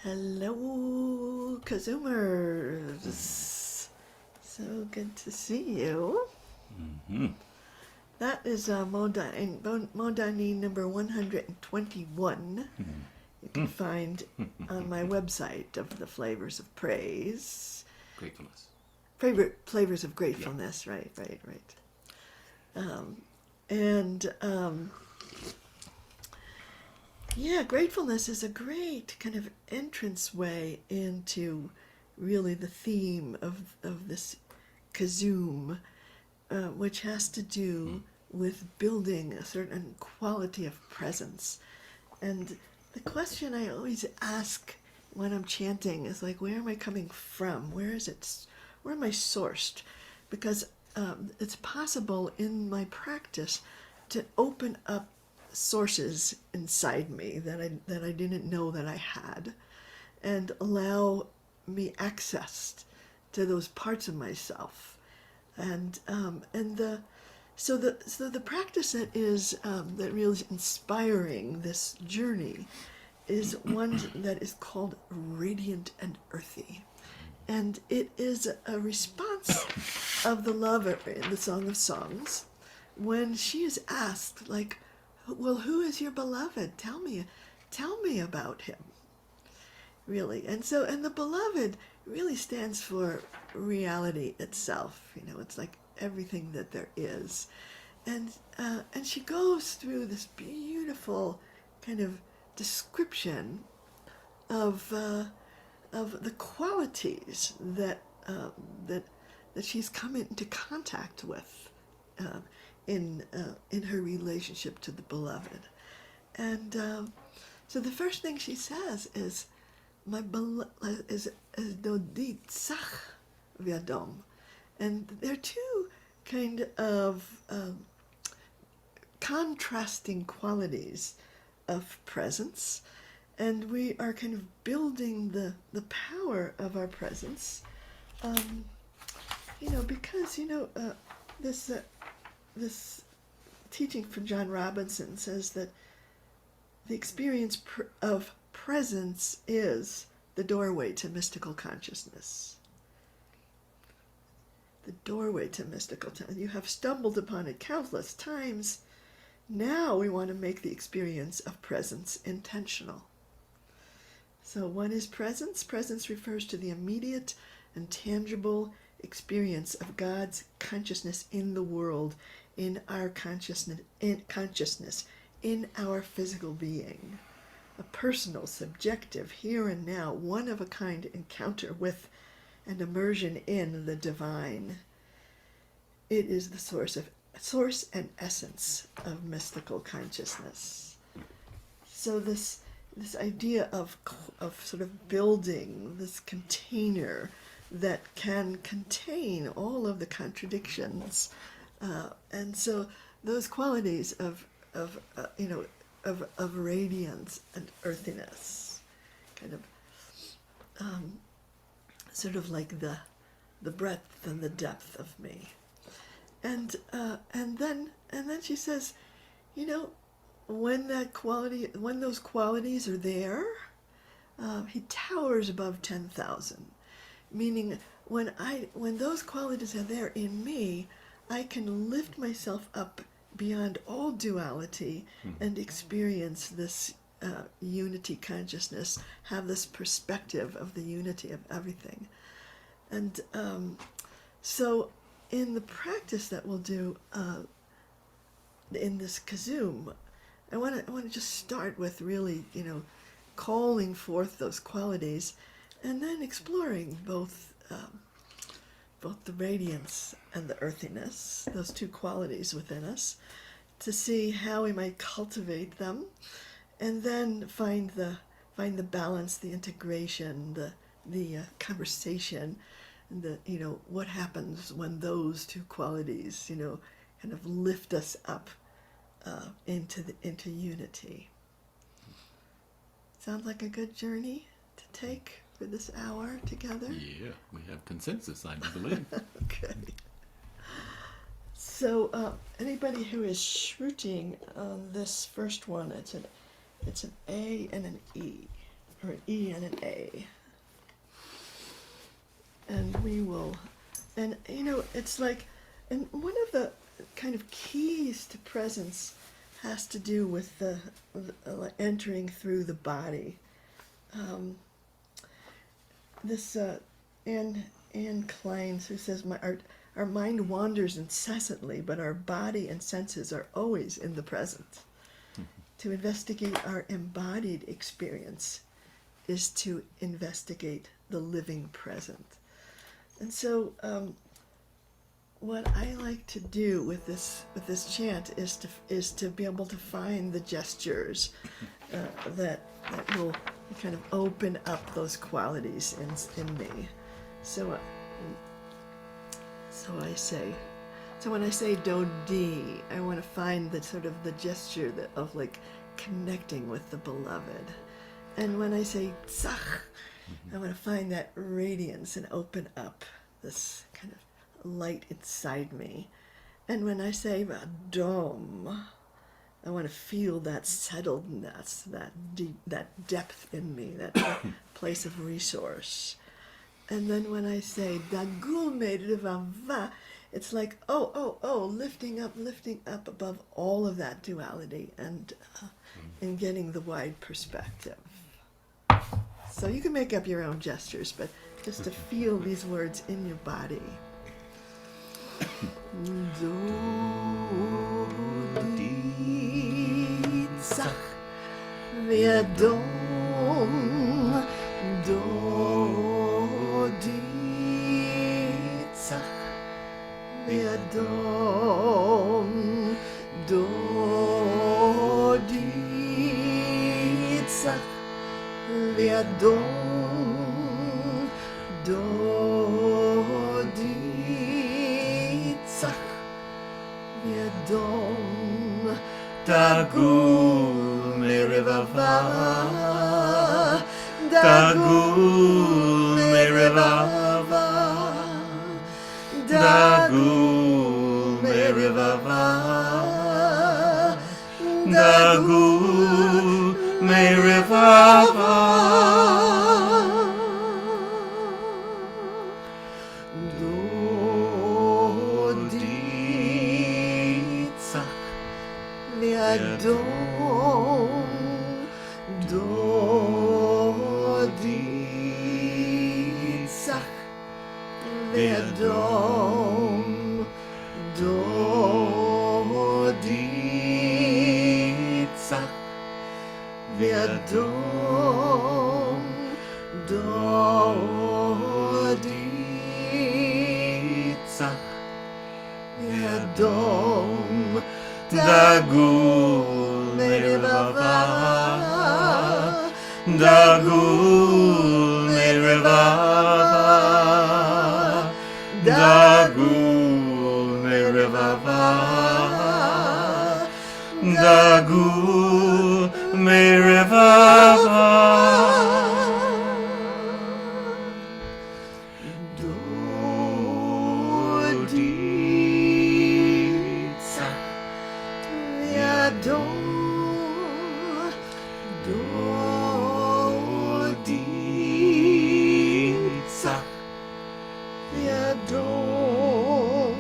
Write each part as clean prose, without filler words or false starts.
Hello, KZOOMers. So good to see you. Mm-hmm. That is Modani number 121. Mm-hmm. You can find on my website of the Flavors of Praise. Gratefulness. Flavors of Gratefulness, yeah. Right. Yeah, gratefulness is a great kind of entrance way into really the theme of this KZOOM, which has to do with building a certain quality of presence. And the question I always ask when I'm chanting is like, where am I coming from? Where am I sourced? Because it's possible in my practice to open up sources inside me that I didn't know that I had, and allow me access to those parts of myself, so the practice that really is inspiring this journey is one that is called radiant and earthy, and it is a response of the lover in the Song of Songs when she is asked, like, well, who is your beloved? Tell me about him. Really. And the beloved really stands for reality itself. It's like everything that there is. And she goes through this beautiful kind of description of the qualities that she's come into contact with in her relationship to the beloved. And so the first thing she says is, my beloved is Dodi, tzach v'adom. And there are two kind of contrasting qualities of presence, and we are kind of building the power of our presence, because this teaching from John Robinson says that the experience of presence is the doorway to mystical consciousness. The doorway to mystical time. You have stumbled upon it countless times. Now we want to make the experience of presence intentional. So what is presence? Presence refers to the immediate and tangible experience of God's consciousness in the world, in our consciousness, in our physical being. A personal, subjective, here and now, one-of-a-kind encounter with and immersion in the divine. It is the source and essence of mystical consciousness. So this idea of sort of building this container that can contain all of the contradictions, and so those qualities of radiance and earthiness, kind of sort of like the breadth and the depth of me, and then she says, when those qualities are there, he towers above 10,000. Meaning, when those qualities are there in me, I can lift myself up beyond all duality and experience this unity consciousness, have this perspective of the unity of everything. And so in the practice that we'll do in this KZOOM, I want to just start with really, calling forth those qualities, and then exploring both the radiance and the earthiness, those two qualities within us, to see how we might cultivate them, and then find the balance, the integration, the conversation, and what happens when those two qualities, kind of lift us up into unity. Sounds like a good journey to take for this hour together? Yeah, we have consensus, I do believe. Okay. So, anybody who is shruting on this first one, it's an A and an E. or an E and an A. And we will, and it's like, and one of the kind of keys to presence has to do with the entering through the body. This Anne Klein, who says, our mind wanders incessantly, but our body and senses are always in the present. To investigate our embodied experience is to investigate the living present. And so what I like to do with this chant is to be able to find the gestures that will kind of open up those qualities in me. So I say, so when I say Dodi, I want to find the sort of the gesture of like connecting with the beloved. And when I say tzach, I want to find that radiance and open up this kind of light inside me. And when I say dom, I want to feel that settledness, that depth in me, that place of resource. And then when I say dagul merivava, it's like, lifting up above all of that duality and getting the wide perspective. So you can make up your own gestures, but just to feel these words in your body. Dodi tzach v'yadom Dodi tzach v'yadom Dodi tzach v'yadom Dodi tzach v'yadom dagul merivava dagul merivava dagul merivava dagul merivava Dodi tzach v'yadom Dodi tzach v'yadom Dodi tzach v'yadom Dodi tzach v'yadom dagul merivava dagul merivava dagul merivava dagul merivava Dodi tzach v'yadom Dodi tzach v'yadom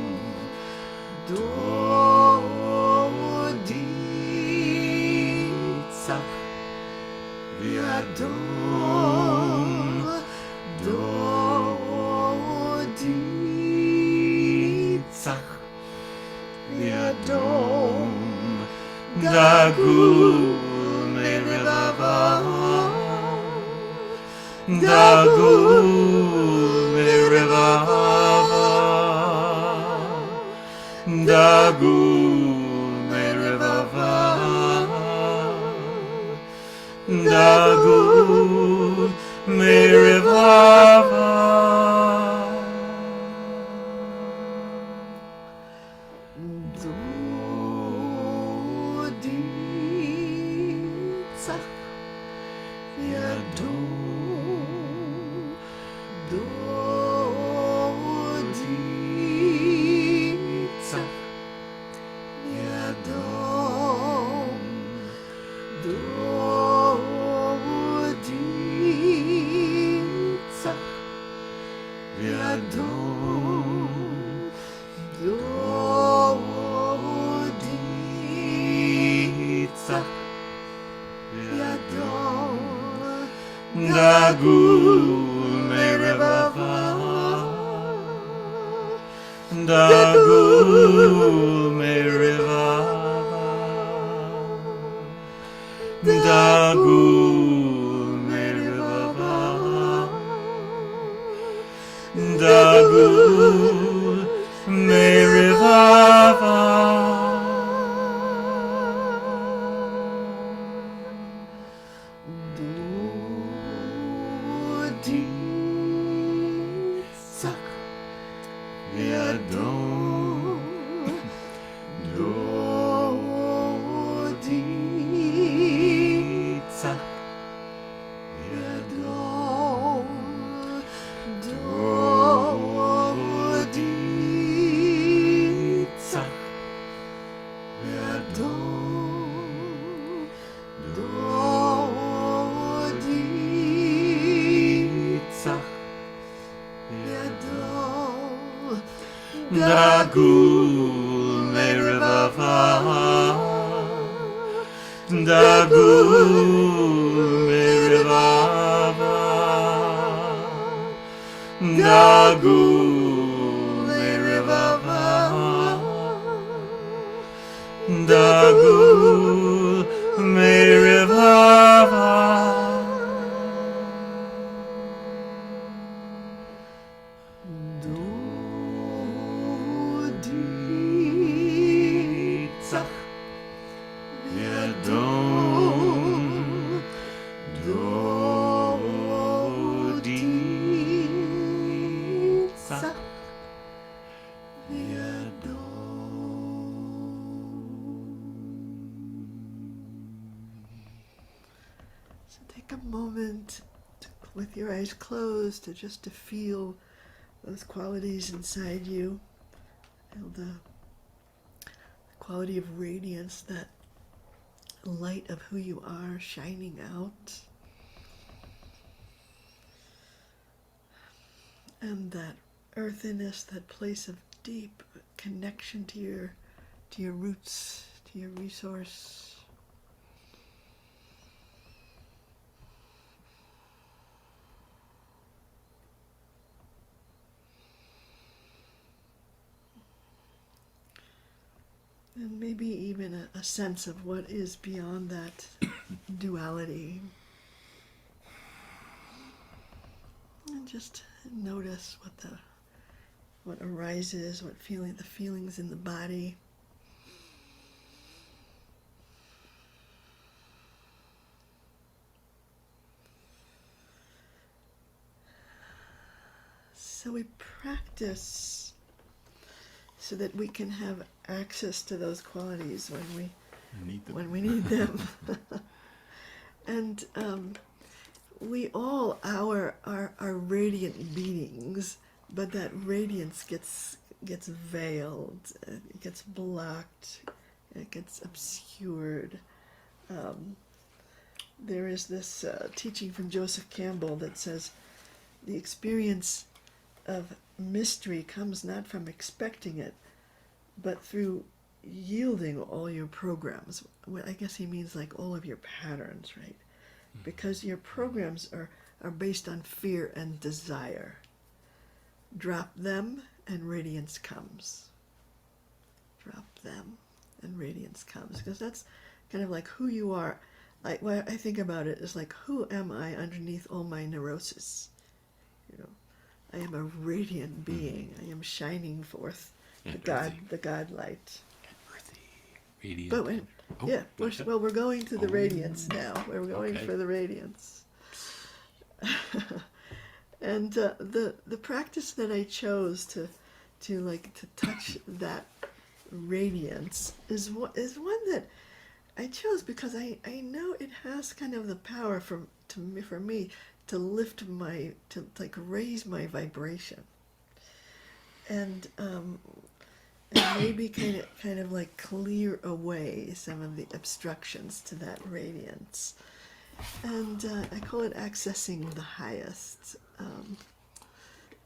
Dodi tzach v'yadom Dodi tzach v'yadom dagul merivava dagul merivava dagul merivava dagul merivava Dodi tzach v'yadom Dodi tzach Yadom Dodi tzach Yadom dagul merevava dagul merevava dagul merevava dagul merevava Dodi tzach Yadom Dodi tzach Yadom Dodi tzach Yadom Dodi tzach Yadom dagul merevava dagul merevava dagul merevava dagul merevava Dodi tzach Yadom Dodi tzach So take a moment with your eyes closed to feel those qualities inside you, and the quality of radiance, that light of who you are shining out, and that earthiness, that place of deep connection to your roots, to your resource. And maybe even a sense of what is beyond that duality. And just notice what arises, the feelings in the body. So we practice so that we can have access to those qualities when we need them. And we all are radiant beings, but that radiance gets veiled, it gets blocked, it gets obscured. There is this teaching from Joseph Campbell that says the experience of mystery comes not from expecting it, but through yielding all your programs. Well, I guess he means like all of your patterns, right? Because your programs are based on fear and desire. Drop them and radiance comes. Drop them and radiance comes. Because that's kind of like who you are. What I think about it is like, who am I underneath all my neurosis? You know, I am a radiant being. I am shining forth the God light. Earthy, radiant. But we're going to the radiance now. We're going for the radiance. And the practice that I chose to touch that radiance is one that I chose because I know it has kind of the power for me to lift to raise my vibration, and maybe kind of like clear away some of the obstructions to that radiance. And I call it accessing the highest.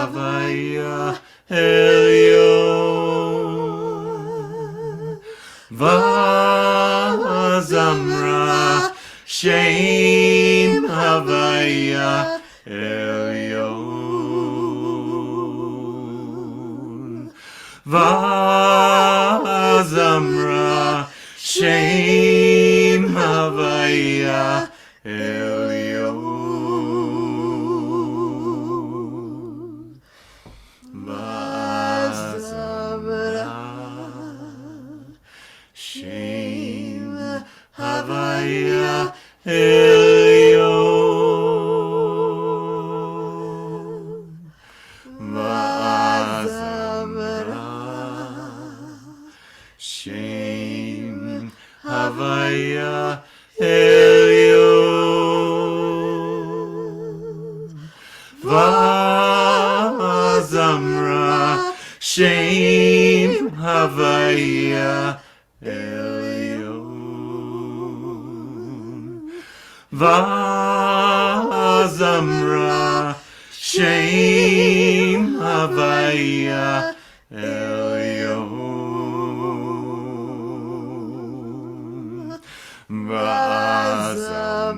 Shaym-Havaya Elyon Vazamra Shaym-Havaya Elyon Vazamra Shaym-Havaya Elyon Vazamra Shaym-Havaya Elyon Vazamra Shaym-Havaya Elyon Vazamra Shaym-Havaya Elyon Vazamra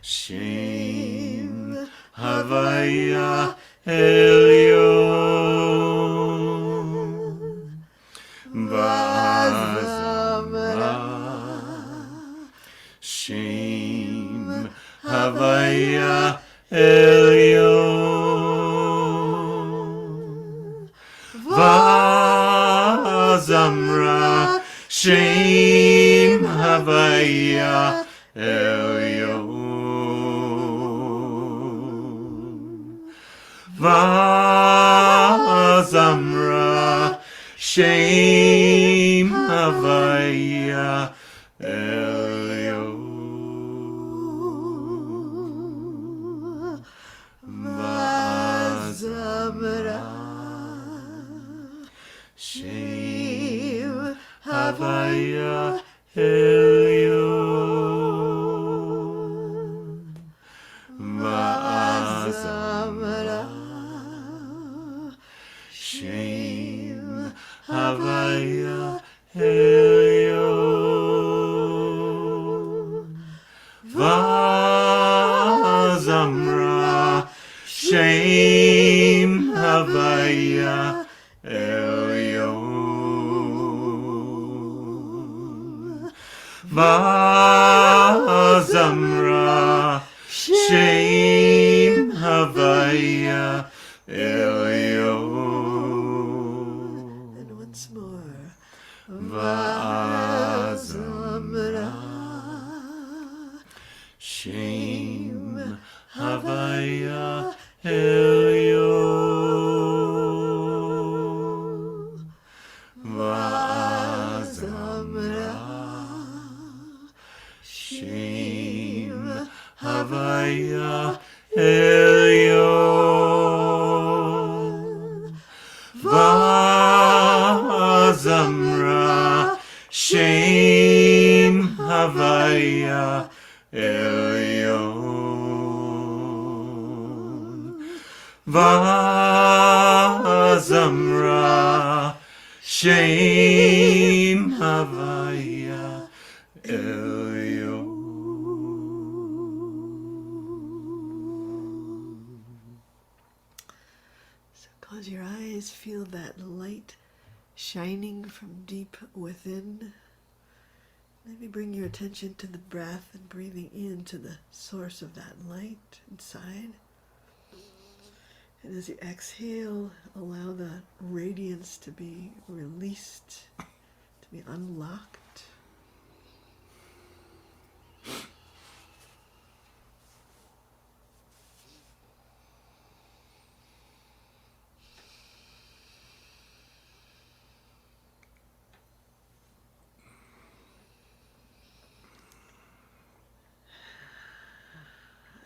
Shaym-Havaya Elyon Vazamra Shaym-Havaya Elyon Vazamra Shaym-Havaya Elyon Vazamra Shaym-Havaya Elyon Vazamra Shaym-Havaya Elyon Vazamra Shaym-Havaya Elyon Vazamra Shaym-Havaya Elyon Vazamra Shaym-Havaya Elyon Vazamra Shaym-Havaya Elyon And once more. Vazamra Shaym-Havaya Elyon Vazamra Shaym-Havaya Elyon Vazamra Shaym-Havaya Elyon Vazamra Shaym-Havaya Elyon. So close your eyes, feel that light shining from deep within. Maybe bring your attention to the breath and breathing into the source of that light inside. And as you exhale, allow the radiance to be released, to be unlocked.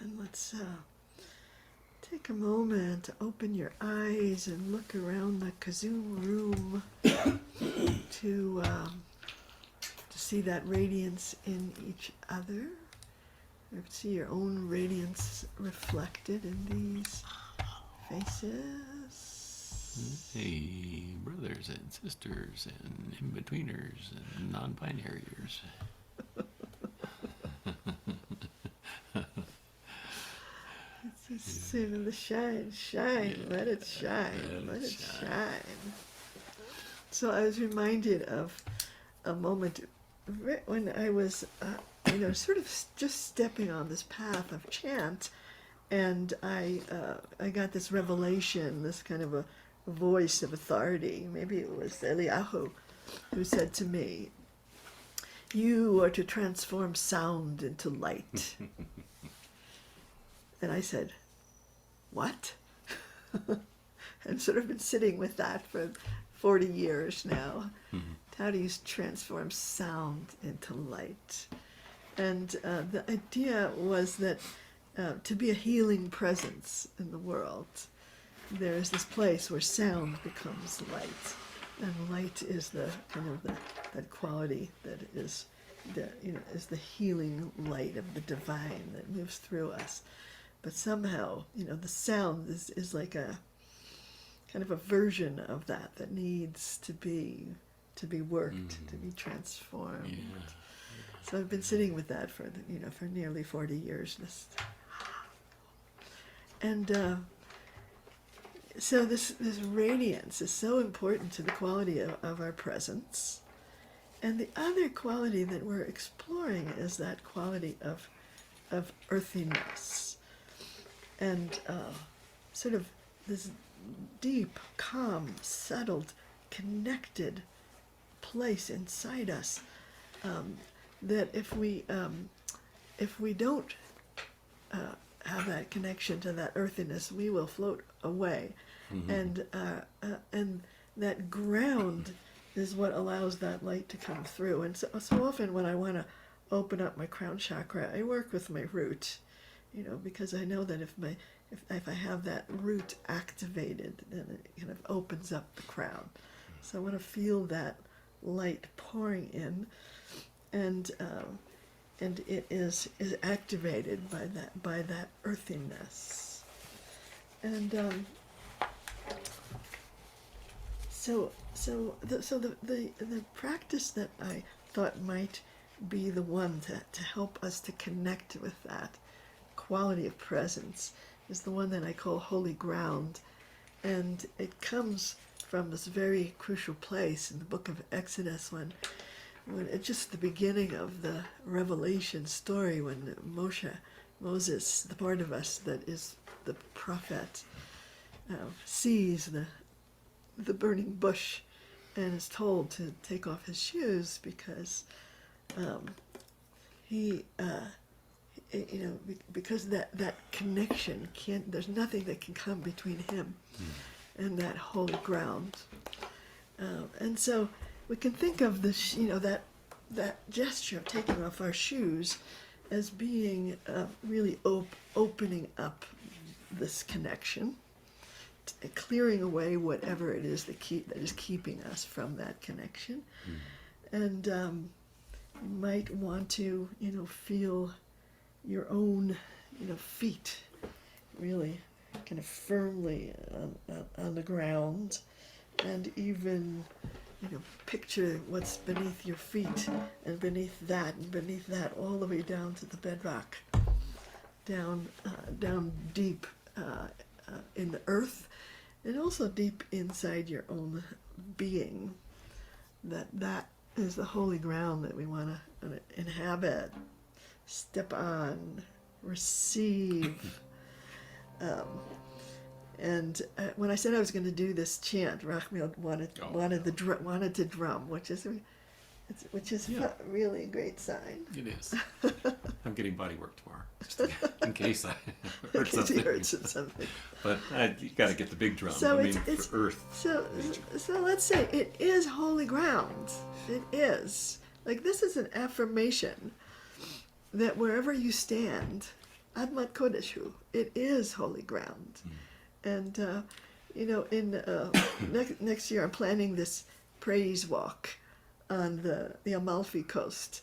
And let's take a moment to open your eyes and look around the KZOOM room to see that radiance in each other See your own radiance reflected in these faces. Hey, brothers and sisters and in-betweeners and non-binaryers. It's just the shine, let it shine, let it shine. So I was reminded of a moment when I was, sort of just stepping on this path of chant, and I got this revelation, this kind of a voice of authority. Maybe it was Elyon who said to me, "You are to transform sound into light." And I said, "What?" I've sort of been sitting with that for 40 years now. Mm-hmm. How do you transform sound into light? And the idea was that to be a healing presence in the world, there is this place where sound becomes light, and light is the kind of that quality that is the healing light of the divine that moves through us. But somehow, the sound is like a kind of a version of that needs to be worked, to be transformed. Yeah. So I've been sitting with that for nearly 40 years. And so this radiance is so important to the quality of our presence. And the other quality that we're exploring is that quality of earthiness. And sort of this deep, calm, settled, connected place inside us, that if we don't have that connection to that earthiness, we will float away. Mm-hmm. And that ground is what allows that light to come through. And so often when I want to open up my crown chakra, I work with my root, because I know that if I have that root activated, then it kind of opens up the crown. So I want to feel that light pouring in, and it is activated by that earthiness. And so the practice that I thought might be the one to help us to connect with that quality of presence is the one that I call holy ground. And it comes from this very crucial place in the book of Exodus when it's just the beginning of the Revelation story, when Moses, the part of us that is the prophet, sees the burning bush and is told to take off his shoes because because that connection there's nothing that can come between him and that holy ground. And so we can think of this, that gesture of taking off our shoes as being really opening up this connection, clearing away whatever it is that is keeping us from that connection. And you might want to, feel your own, feet really kind of firmly on the ground, and even, picture what's beneath your feet, and beneath that, all the way down to the bedrock, down deep in the earth, and also deep inside your own being. That is the holy ground that we want to inhabit, step on, receive. And when I said I was going to do this chant, Rachmiel wanted to drum, which is really a great sign. It is. I'm getting body work tomorrow, just in case I In heard case something. you heard something. But you got to get the big drum. So for earth. So let's say it is holy ground. It is. Like, this is an affirmation that wherever you stand, Admat Kodesh, it is holy ground. And next year I'm planning this praise walk on the Amalfi coast,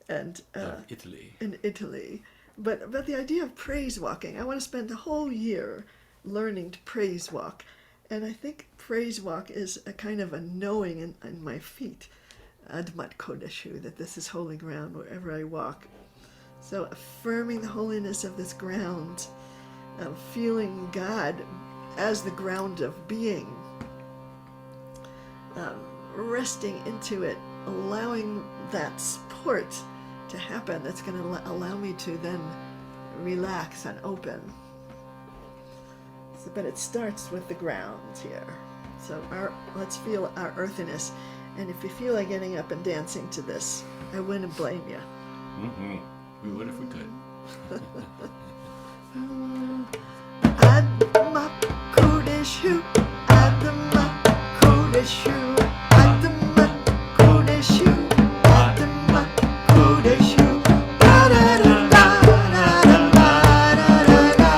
and Italy. in Italy, But the idea of praise walking, I want to spend the whole year learning to praise walk. And I think praise walk is a kind of a knowing in my feet, Admat Kodesh, that this is holy ground wherever I walk. So affirming the holiness of this ground, feeling God as the ground of being, resting into it, allowing that support to happen that's going to allow me to then relax and open. So, but it starts with the ground here. So let's feel our earthiness. And if you feel like getting up and dancing to this, I wouldn't blame you. Mm-hmm. We would if we could. Admat Kodesh, Admat Kodesh, Admat Kodesh, Admat Kodesh, da da da da da da da da da da da.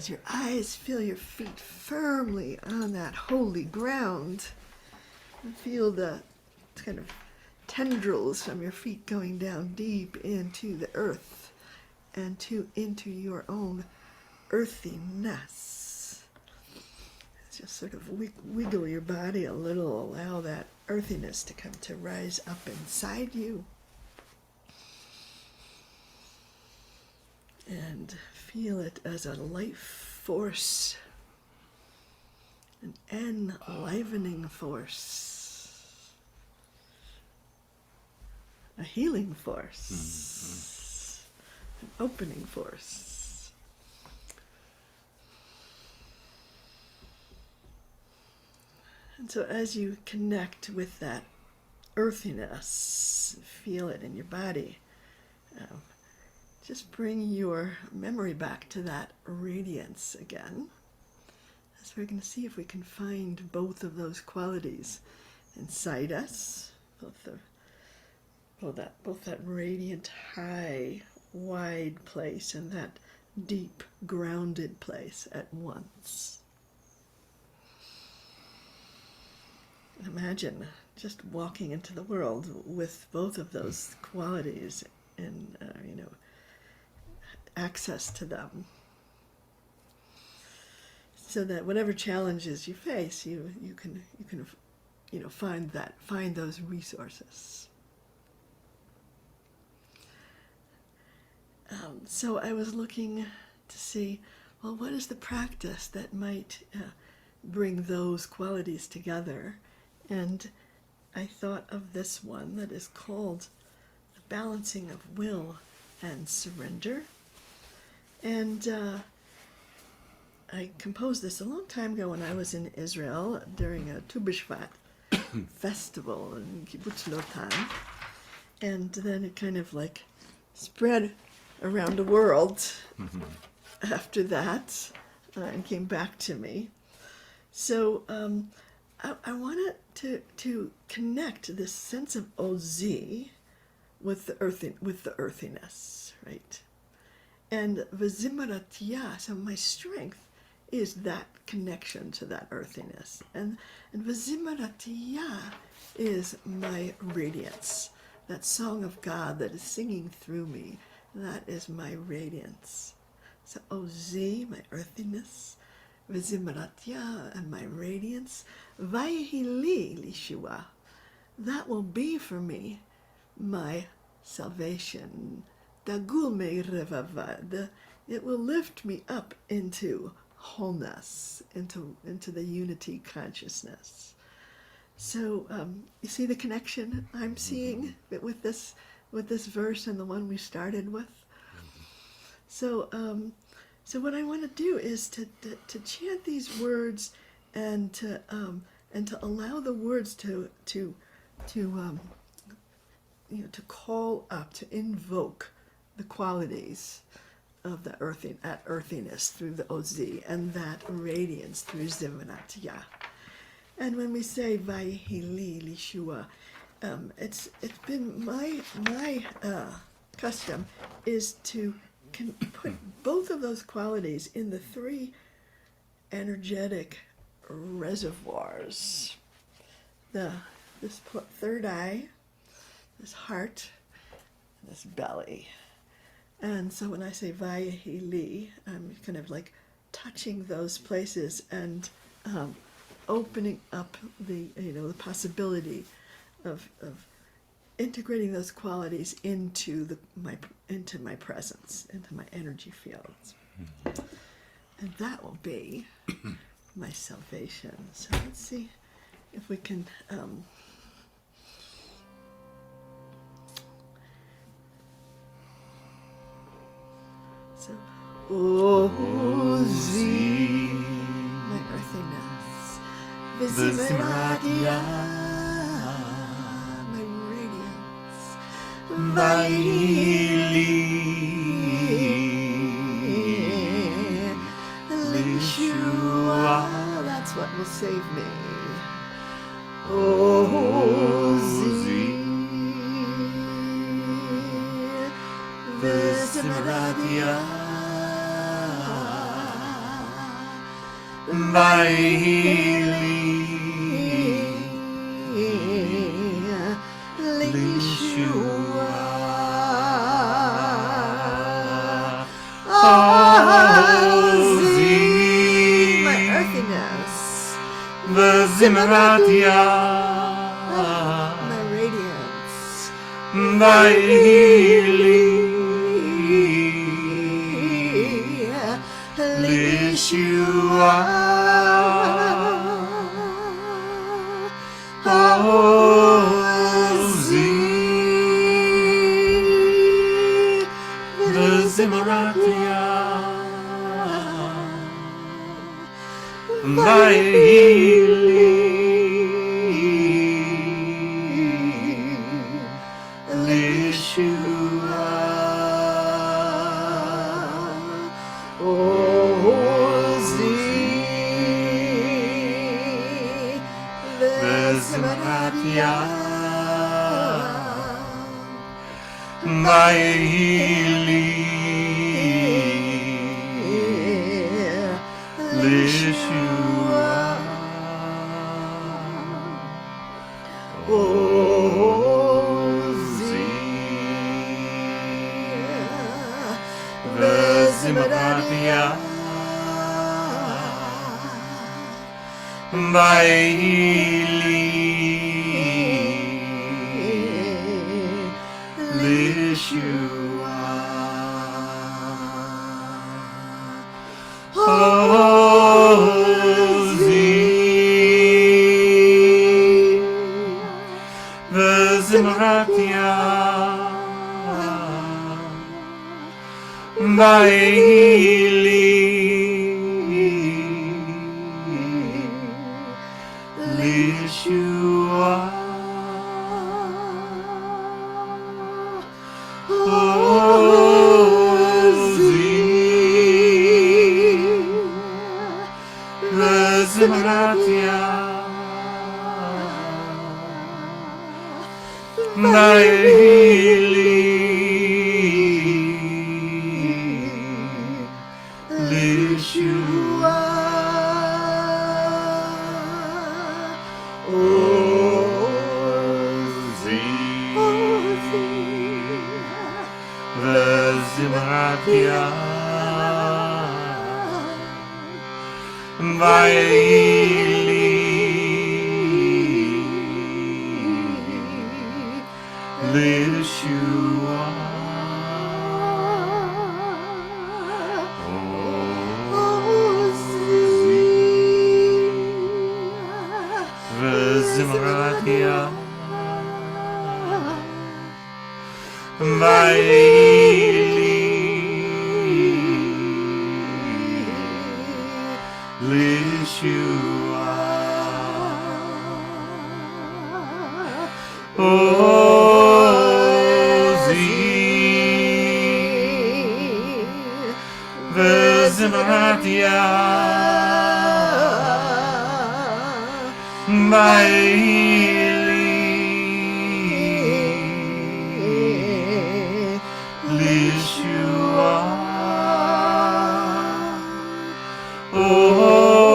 close your eyes, feel your feet firmly on that holy ground. And feel the kind of tendrils from your feet going down deep into the earth and into your own earthiness. Just sort of wiggle your body a little, allow that earthiness to come to rise up inside you. And feel it as a life force, an enlivening force, a healing force, an opening force. And so as you connect with that earthiness, feel it in your body, just bring your memory back to that radiance again. So we're going to see if we can find both of those qualities inside us, both that radiant, high, wide place and that deep, grounded place at once. Imagine just walking into the world with both of those qualities and access to them, so that whatever challenges you face, you can find those resources. So I was looking to see, well, what is the practice that might bring those qualities together? And I thought of this one that is called the balancing of will and surrender. And I composed this a long time ago when I was in Israel during a Tu B'Shvat festival in Kibbutz Lotan. And then it kind of like spread around the world after that and came back to me. So I wanted to connect this sense of Oz with the earthiness, right? And V'zimarat, so my strength is that connection to that earthiness. And V'zimarat is my radiance. That song of God that is singing through me, that is my radiance. So Oz, my earthiness, V'zimarat and my radiance, Vayahi lishuah, that will be for me my salvation. Dagul me revavad, it will lift me up into wholeness, into the unity consciousness. So you see the connection I'm seeing with this verse and the one we started with. So what I want to do is to chant these words and to allow the words to call up, to invoke the qualities of the earthiness through the Oz and that radiance through Zimanat Yah. And when we say Vayahi lishuah, it's been my custom is to put both of those qualities in the three energetic reservoirs. This third eye, this heart, this belly. And so when I say Vayahi li, I'm kind of like touching those places and opening up the possibility of integrating those qualities into my presence, into my energy fields. And that will be my salvation. So let's see if we can Oz, my earthiness, V'zimarat my radiance, lishuah, that's what will save me. Oz, V'zimarat My earthiness. V'zimrat My radiance. Vayahi lishuah. Ozi v'zimrat Vayahi lishuah. Ozi v'zimrat Vayahi lishuah. Ozi v'zimrat Vayahi lishuah. Ozi v'zimrat Vayahi lishuah. Ozi v'zimrat Vayahi lishuah. Ozi v'zimrat Vayahi lishuah. V'zimrat Vayahi lishuah. Ozi v'zimrat Vayahi lishuah. Ozi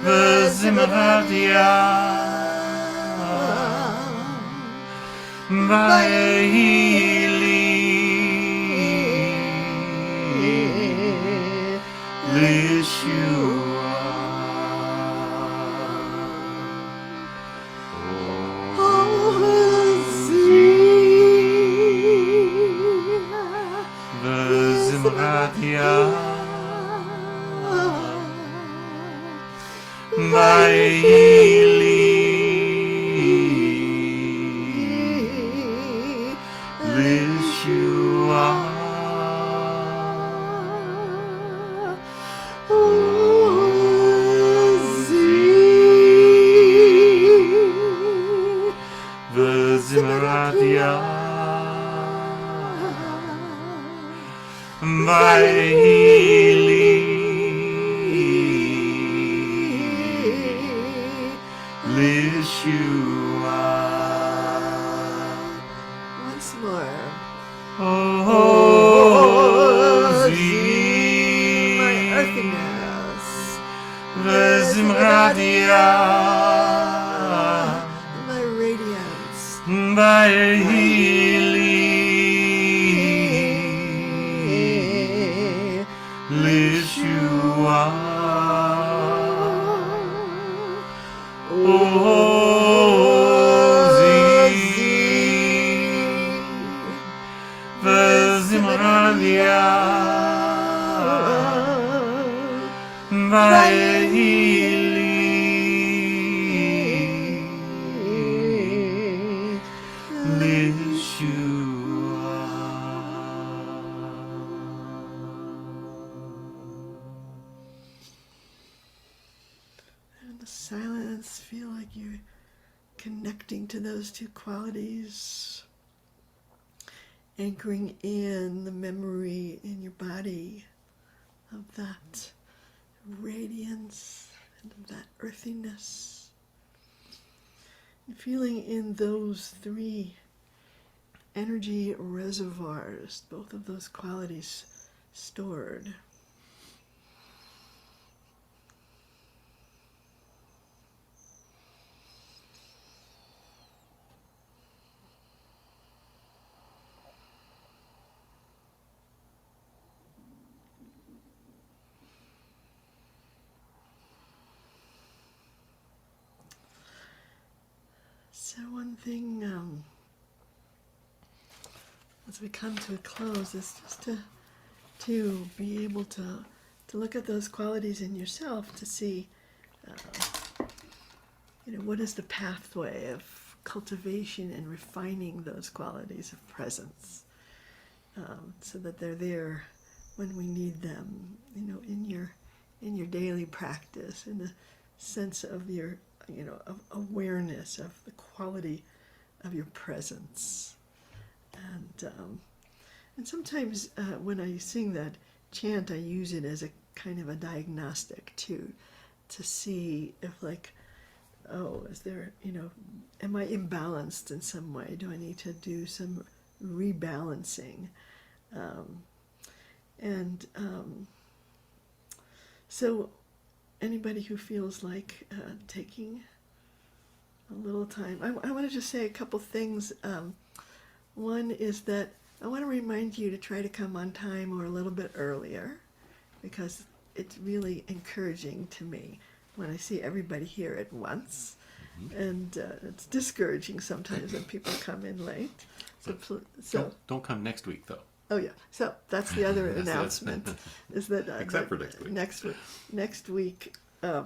v'zimrat Vayahi lishuah. Ozi v'zimrat Vayahi lishuah. Ozi v'zimrat Vayahi lishuah. Once more. Ozi Vezimradia. My radiance. Vayahi. Lishuah. Vezimradia. Vayahi. And the silence, feel like you're connecting to those two qualities, anchoring in the memory in your body of that radiance and of that earthiness. And feeling in those three energy reservoirs, both of those qualities stored. So one thing, as we come to a close, is just to be able to look at those qualities in yourself to see, what is the pathway of cultivation and refining those qualities of presence, so that they're there when we need them, in your daily practice, in the sense of your, of awareness of the quality of your presence. And sometimes when I sing that chant, I use it as a kind of a diagnostic to see if, like, is there, am I imbalanced in some way? Do I need to do some rebalancing? So anybody who feels like taking a little time, I want to just say a couple things. One is that I want to remind you to try to come on time or a little bit earlier, because it's really encouraging to me when I see everybody here at once. And it's discouraging sometimes when people come in late. So Don't come next week, though. Oh yeah. So that's the other announcement. Is that Except for next week. Next week, I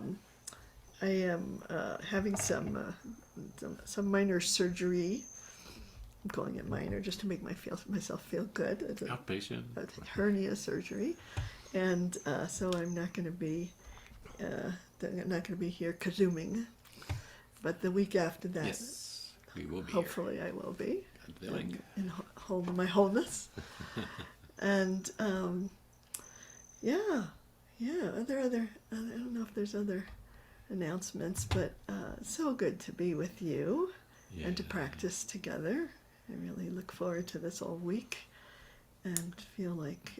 am having some minor surgery. I'm calling it minor just to make myself feel good. It's Outpatient. a hernia surgery, and so I'm not going to be here KZOOMing. But the week after that, Yes, we will be. hopefully Here. I will be God willing. in my wholeness. And yeah. Are there other? I don't know if there's other announcements, but so good to be with you and to practice together. I really look forward to this all week, and feel like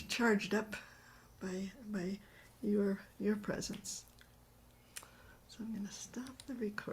charged up by your presence. So I'm going to stop the recording.